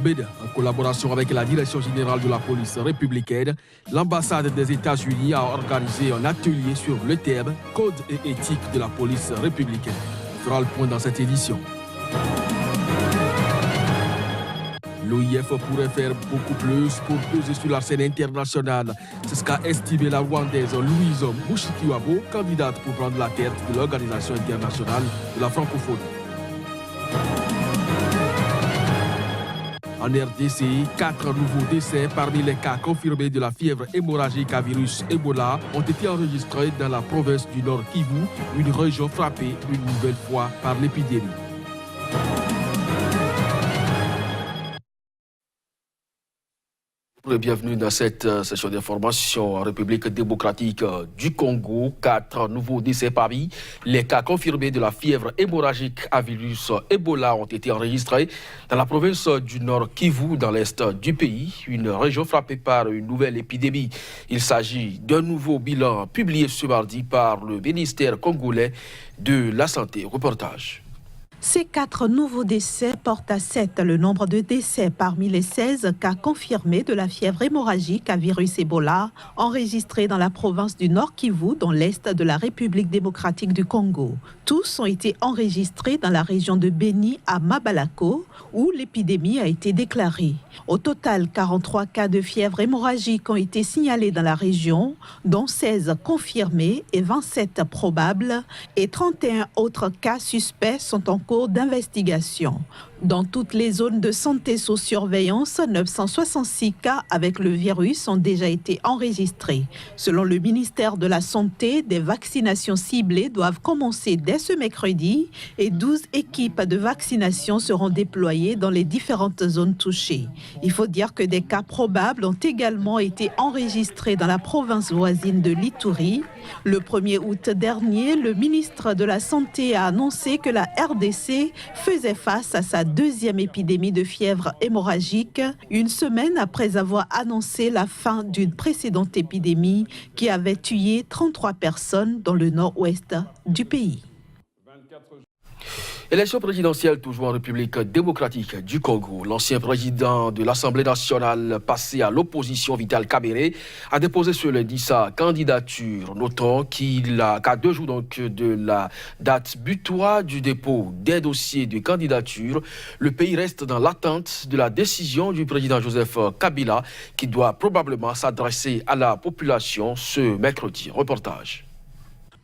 Bénin, en collaboration avec la Direction générale de la police républicaine, l'ambassade des États-Unis a organisé un atelier sur le thème « Code et éthique de la police républicaine ». On fera le point dans cette édition. L'OIF pourrait faire beaucoup plus pour peser sur la scène internationale. C'est ce qu'a estimé la Rwandaise Louise Mushikiwabo, candidate pour prendre la tête de l'Organisation internationale de la francophonie. En RDC, 4 nouveaux décès parmi les cas confirmés de la fièvre hémorragique à virus Ebola ont été enregistrés dans la province du Nord Kivu, une région frappée une nouvelle fois par l'épidémie. Bienvenue dans cette session d'information en République démocratique du Congo. 4 nouveaux décès parmi les cas confirmés de la fièvre hémorragique à virus Ebola ont été enregistrés dans la province du Nord Kivu, dans l'est du pays, une région frappée par une nouvelle épidémie. Il s'agit d'un nouveau bilan publié ce mardi par le ministère congolais de la Santé. Reportage. Ces 4 nouveaux décès portent à 7 le nombre de décès parmi les 16 cas confirmés de la fièvre hémorragique à virus Ebola enregistrés dans la province du Nord Kivu, dans l'est de la République démocratique du Congo. Tous ont été enregistrés dans la région de Beni à Mabalako, où l'épidémie a été déclarée. Au total, 43 cas de fièvre hémorragique ont été signalés dans la région, dont 16 confirmés et 27 probables, et 31 autres cas suspects sont en cours d'investigation. Dans toutes les zones de santé sous surveillance, 966 cas avec le virus ont déjà été enregistrés. Selon le ministère de la Santé, des vaccinations ciblées doivent commencer dès ce mercredi et 12 équipes de vaccination seront déployées dans les différentes zones touchées. Il faut dire que des cas probables ont également été enregistrés dans la province voisine de l'Ituri. Le 1er août dernier, le ministre de la Santé a annoncé que la RDC faisait face à sa deuxième épidémie de fièvre hémorragique, une semaine après avoir annoncé la fin d'une précédente épidémie qui avait tué 33 personnes dans le nord-ouest du pays. Élection présidentielle toujours en République démocratique du Congo. L'ancien président de l'Assemblée nationale passé à l'opposition, Vital Kamerhe, a déposé ce lundi sa candidature. Notons qu'à 2 jours donc de la date butoir du dépôt des dossiers de candidature, le pays reste dans l'attente de la décision du président Joseph Kabila qui doit probablement s'adresser à la population ce mercredi. Reportage.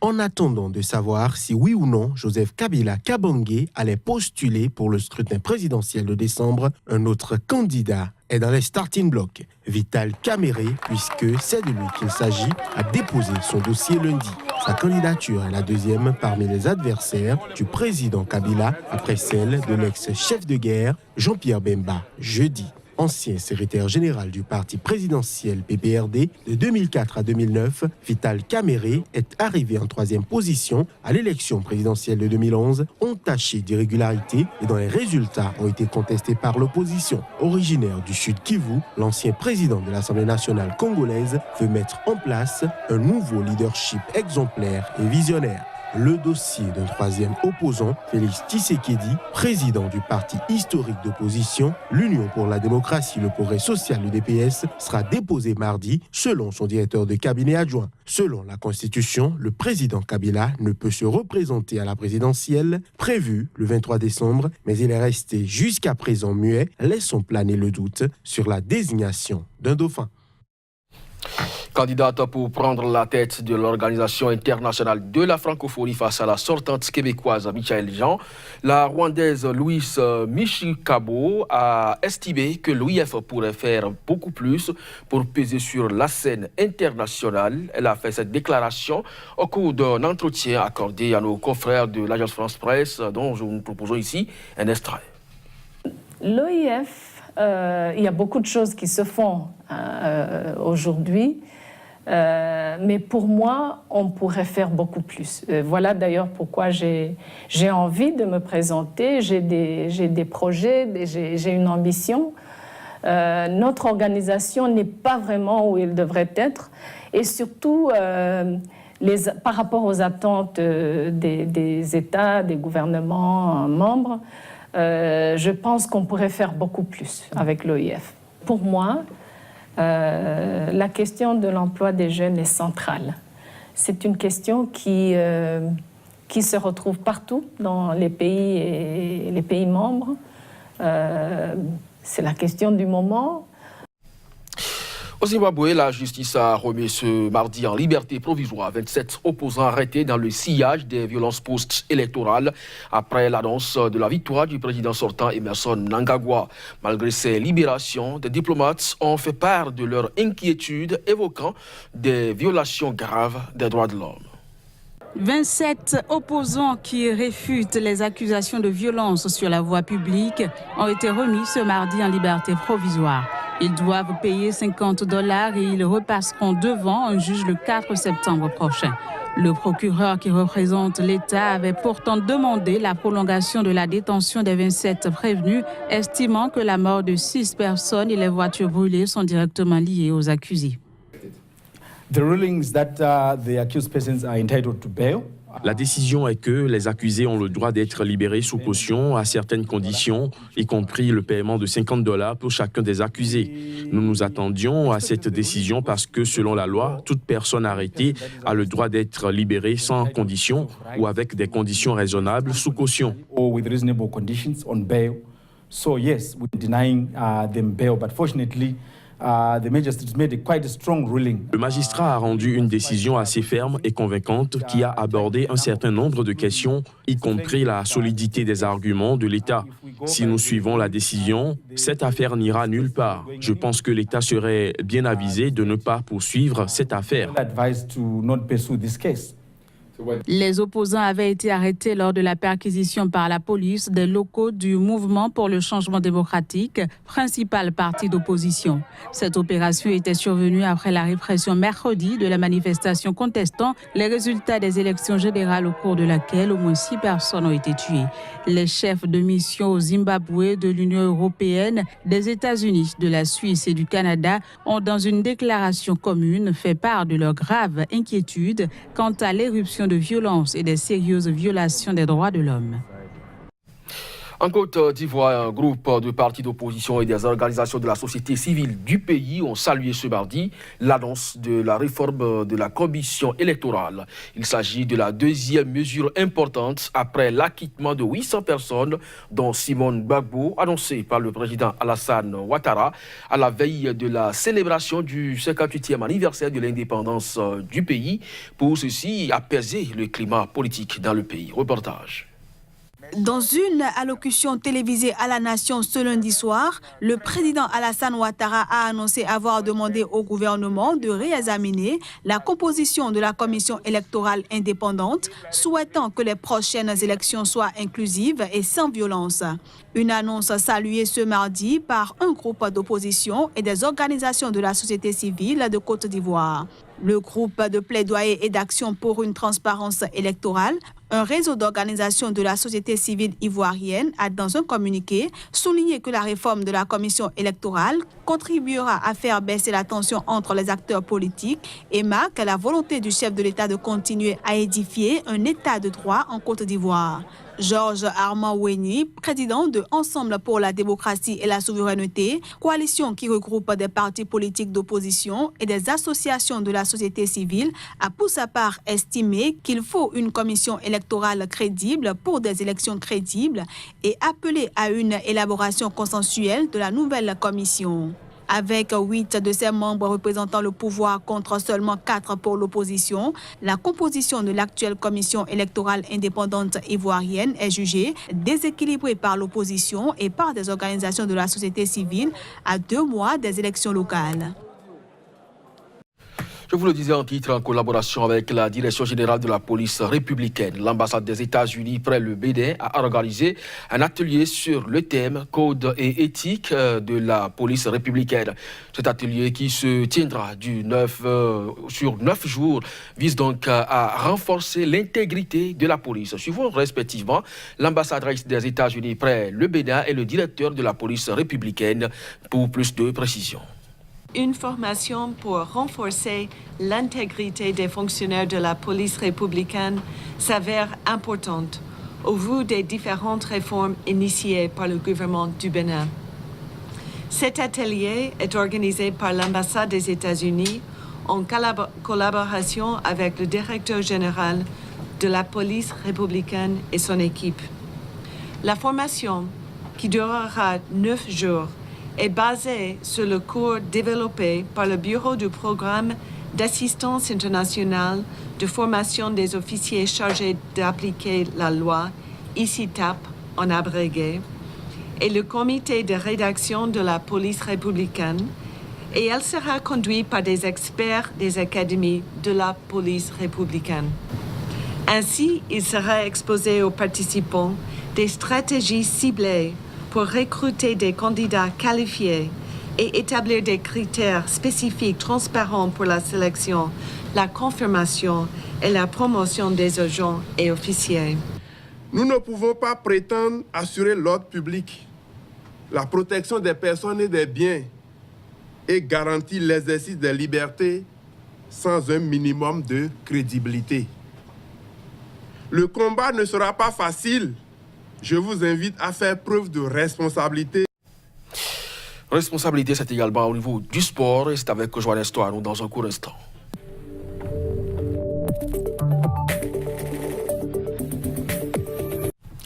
En attendant de savoir si oui ou non Joseph Kabila Kabange allait postuler pour le scrutin présidentiel de décembre, un autre candidat est dans les starting blocks, Vital Kamerhe, puisque c'est de lui qu'il s'agit, a déposé son dossier lundi. Sa candidature est la deuxième parmi les adversaires du président Kabila, après celle de l'ex-chef de guerre Jean-Pierre Bemba, jeudi. Ancien secrétaire général du parti présidentiel PPRD de 2004 à 2009, Vital Kamerhe est arrivé en 3e position à l'élection présidentielle de 2011, entaché d'irrégularités et dont les résultats ont été contestés par l'opposition. Originaire du Sud Kivu, l'ancien président de l'Assemblée nationale congolaise veut mettre en place un nouveau leadership exemplaire et visionnaire. Le dossier d'un 3e opposant, Félix Tshisekedi, président du parti historique d'opposition, l'Union pour la démocratie et le progrès social, l'UDPS, sera déposé mardi, selon son directeur de cabinet adjoint. Selon la Constitution, le président Kabila ne peut se représenter à la présidentielle, prévue le 23 décembre, mais il est resté jusqu'à présent muet, laissant planer le doute sur la désignation d'un dauphin. Candidate pour prendre la tête de l'Organisation internationale de la francophonie face à la sortante québécoise Michaëlle Jean, la Rwandaise Louise Mushikiwabo a estimé que l'OIF pourrait faire beaucoup plus pour peser sur la scène internationale. Elle a fait cette déclaration au cours d'un entretien accordé à nos confrères de l'agence France Presse, dont nous proposons ici un extrait. L'OIF, il y a beaucoup de choses qui se font aujourd'hui. Mais pour moi, on pourrait faire beaucoup plus. Voilà d'ailleurs pourquoi j'ai envie de me présenter. J'ai des projets, j'ai une ambition. Notre organisation n'est pas vraiment où elle devrait être. Et surtout, par rapport aux attentes des États, des gouvernements membres, je pense qu'on pourrait faire beaucoup plus avec l'OIF. Pour moi, la question de l'emploi des jeunes est centrale. C'est une question qui se retrouve partout dans les pays et les pays membres. C'est la question du moment. Au Zimbabwe, la justice a remis ce mardi en liberté provisoire 27 opposants arrêtés dans le sillage des violences post-électorales après l'annonce de la victoire du président sortant Emmerson Mnangagwa. Malgré ces libérations, des diplomates ont fait part de leur inquiétude évoquant des violations graves des droits de l'homme. 27 opposants qui réfutent les accusations de violence sur la voie publique ont été remis ce mardi en liberté provisoire. Ils doivent payer $50 et ils repasseront devant un juge le 4 septembre prochain. Le procureur qui représente l'État avait pourtant demandé la prolongation de la détention des 27 prévenus, estimant que la mort de 6 personnes et les voitures brûlées sont directement liées aux accusés. La décision est que les accusés ont le droit d'être libérés sous caution à certaines conditions, y compris le paiement de $50 pour chacun des accusés. Nous nous attendions à cette décision parce que, selon la loi, toute personne arrêtée a le droit d'être libérée sans condition ou avec des conditions raisonnables sous caution. Le magistrat a rendu une décision assez ferme et convaincante qui a abordé un certain nombre de questions, y compris la solidité des arguments de l'État. Si nous suivons la décision, cette affaire n'ira nulle part. Je pense que l'État serait bien avisé de ne pas poursuivre cette affaire. Les opposants avaient été arrêtés lors de la perquisition par la police des locaux du Mouvement pour le changement démocratique, principal parti d'opposition. Cette opération était survenue après la répression mercredi de la manifestation contestant les résultats des élections générales au cours de laquelle au moins 6 personnes ont été tuées. Les chefs de mission au Zimbabwe, de l'Union européenne, des États-Unis, de la Suisse et du Canada ont, dans une déclaration commune, fait part de leur grave inquiétude quant à l'éruption de violence et des sérieuses violations des droits de l'homme. En Côte d'Ivoire, un groupe de partis d'opposition et des organisations de la société civile du pays ont salué ce mardi l'annonce de la réforme de la commission électorale. Il s'agit de la deuxième mesure importante après l'acquittement de 800 personnes, dont Simone Gbagbo, annoncé par le président Alassane Ouattara à la veille de la célébration du 58e anniversaire de l'indépendance du pays, pour ceci apaiser le climat politique dans le pays. Reportage. Dans une allocution télévisée à la Nation ce lundi soir, le président Alassane Ouattara a annoncé avoir demandé au gouvernement de réexaminer la composition de la commission électorale indépendante, souhaitant que les prochaines élections soient inclusives et sans violence. Une annonce saluée ce mardi par un groupe d'opposition et des organisations de la société civile de Côte d'Ivoire. Le groupe de plaidoyer et d'action pour une transparence électorale, un réseau d'organisations de la société civile ivoirienne, a dans un communiqué souligné que la réforme de la commission électorale contribuera à faire baisser la tension entre les acteurs politiques et marque la volonté du chef de l'État de continuer à édifier un État de droit en Côte d'Ivoire. Georges Armand Oueni, président de Ensemble pour la démocratie et la souveraineté, coalition qui regroupe des partis politiques d'opposition et des associations de la société civile, a pour sa part estimé qu'il faut une commission électorale crédible pour des élections crédibles et appelé à une élaboration consensuelle de la nouvelle commission. Avec 8 de ses membres représentant le pouvoir contre seulement 4 pour l'opposition, la composition de l'actuelle commission électorale indépendante ivoirienne est jugée déséquilibrée par l'opposition et par des organisations de la société civile à 2 mois des élections locales. Je vous le disais en titre, en collaboration avec la Direction générale de la police républicaine, l'ambassade des États-Unis près le Bénin a organisé un atelier sur le thème Code et éthique de la police républicaine. Cet atelier qui se tiendra sur 9 jours vise donc à renforcer l'intégrité de la police. Suivons respectivement l'ambassadrice des États-Unis près le Bénin et le directeur de la police républicaine pour plus de précisions. Une formation pour renforcer l'intégrité des fonctionnaires de la police républicaine s'avère importante au vu des différentes réformes initiées par le gouvernement du Bénin. Cet atelier est organisé par l'ambassade des États-Unis en collaboration avec le directeur général de la police républicaine et son équipe. La formation, qui durera 9 jours, est basée sur le cours développé par le Bureau du programme d'assistance internationale de formation des officiers chargés d'appliquer la loi, ICITAP en abrégé, et le comité de rédaction de la police républicaine, et elle sera conduite par des experts des académies de la police républicaine. Ainsi, il sera exposé aux participants des stratégies ciblées pour recruter des candidats qualifiés et établir des critères spécifiques transparents pour la sélection, la confirmation et la promotion des agents et officiers. Nous ne pouvons pas prétendre assurer l'ordre public, la protection des personnes et des biens et garantir l'exercice des libertés sans un minimum de crédibilité. Le combat ne sera pas facile. Je vous invite à faire preuve de responsabilité. Responsabilité, c'est également au niveau du sport et c'est avec Joannes Toano dans un court instant.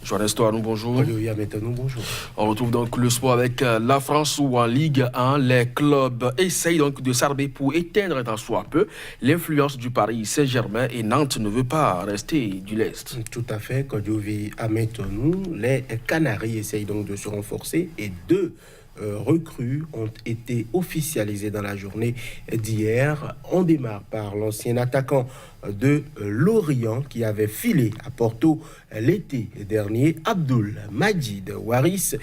Joannes Toano, bonjour. Bonjour. On retrouve donc le sport avec la France où en Ligue 1, les clubs essayent donc de s'armer pour éteindre tant soit peu l'influence du Paris Saint-Germain et Nantes ne veut pas rester du lest. Tout à fait, Kodjovi Ametonou, les Canaries essayent donc de se renforcer et deux recrues ont été officialisées dans la journée d'hier. On démarre par l'ancien attaquant de Lorient qui avait filé à Porto l'été dernier, Abdoul Majid Waris,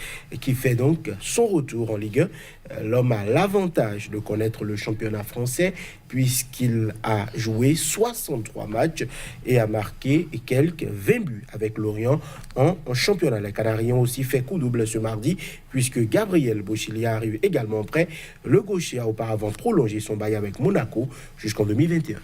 qui fait donc son retour en Ligue 1. L'homme a l'avantage de connaître le championnat français puisqu'il a joué 63 matchs et a marqué quelques 20 buts avec Lorient en championnat. Les Canaries ont aussi fait coup double ce mardi puisque Gabriel Bochilia arrive également prêt. Le gaucher a auparavant prolongé son bail avec Monaco jusqu'en 2021.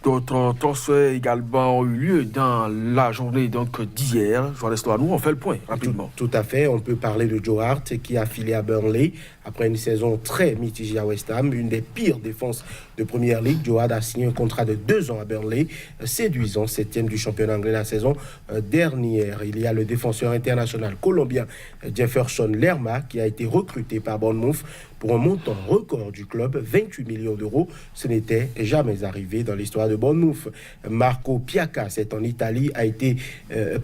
D'autres transferts également ont eu lieu dans la journée d'hier. Joannes Toano, on fait le point rapidement. Tout à fait. On peut parler de Joe Hart qui a filé à Burnley après une saison très mitigée à West Ham, une des pires défenses de Première Ligue. Joe Hart a signé un contrat de 2 ans à Burnley, séduisant 7e du championnat anglais la saison dernière. Il y a le défenseur international colombien Jefferson Lerma qui a été recruté par Bournemouth pour un montant record du club, 28 millions d'euros. Ce n'était jamais arrivé dans l'histoire de Bournemouth. Marco Piaca, c'est en Italie, a été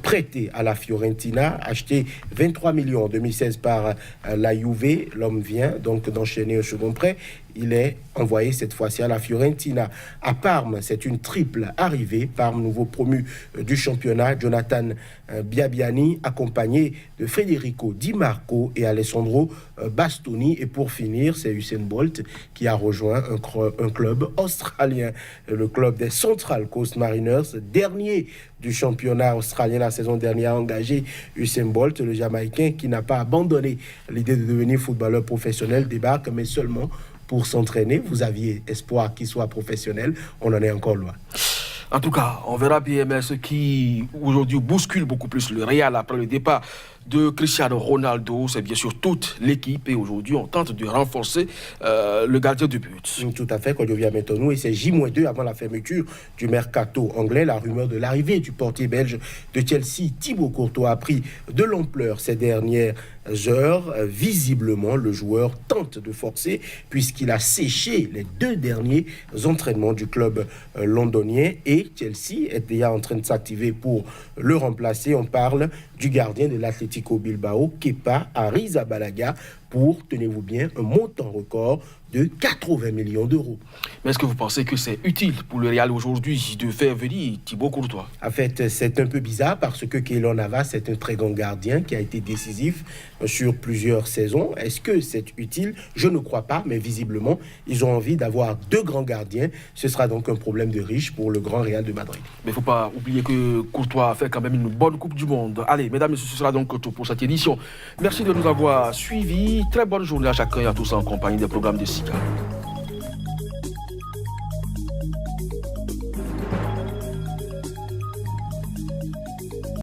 prêté à la Fiorentina, acheté 23 millions en 2016 par la Juve. L'homme vient donc d'enchaîner un second prêt. Il est envoyé cette fois-ci à la Fiorentina. À Parme, c'est une triple arrivée. Parme, nouveau promu du championnat. Jonathan Biabiani, accompagné de Federico Di Marco et Alessandro Bastoni. Et pour finir, c'est Usain Bolt qui a rejoint un club australien, le club des Central Coast Mariners, dernier du championnat australien la saison dernière, a engagé Usain Bolt, le Jamaïcain qui n'a pas abandonné l'idée de devenir footballeur professionnel, débarque, mais seulement pour s'entraîner. Vous aviez espoir qu'il soit professionnel, on en est encore loin. En tout cas, on verra bien ce qui aujourd'hui bouscule beaucoup plus le Real après le départ de Cristiano Ronaldo. C'est bien sûr toute l'équipe et aujourd'hui on tente de renforcer le gardien de but. Tout à fait, quand je viens maintenant, et c'est J-2 avant la fermeture du mercato anglais. La rumeur de l'arrivée du portier belge de Chelsea, Thibaut Courtois, a pris de l'ampleur ces dernières heures. Visiblement, le joueur tente de forcer puisqu'il a séché les 2 derniers entraînements du club londonien et Chelsea est déjà en train de s'activer pour le remplacer. On parle du gardien de l'Atlético Bilbao, Kepa Arrizabalaga, pour, tenez-vous bien, un montant record de 80 millions d'euros. Mais est-ce que vous pensez que c'est utile pour le Real aujourd'hui de faire venir Thibaut Courtois? En fait, c'est un peu bizarre parce que Keylor Navas est un très grand gardien qui a été décisif sur plusieurs saisons. Est-ce que c'est utile? Je ne crois pas, mais visiblement, ils ont envie d'avoir 2 grands gardiens. Ce sera donc un problème de riche pour le grand Real de Madrid. Mais il ne faut pas oublier que Courtois a fait quand même une bonne Coupe du Monde. Allez, mesdames et messieurs, ce sera donc tout pour cette édition. Merci de nous avoir suivis. Très bonne journée à chacun et à tous en compagnie des programmes de SICA.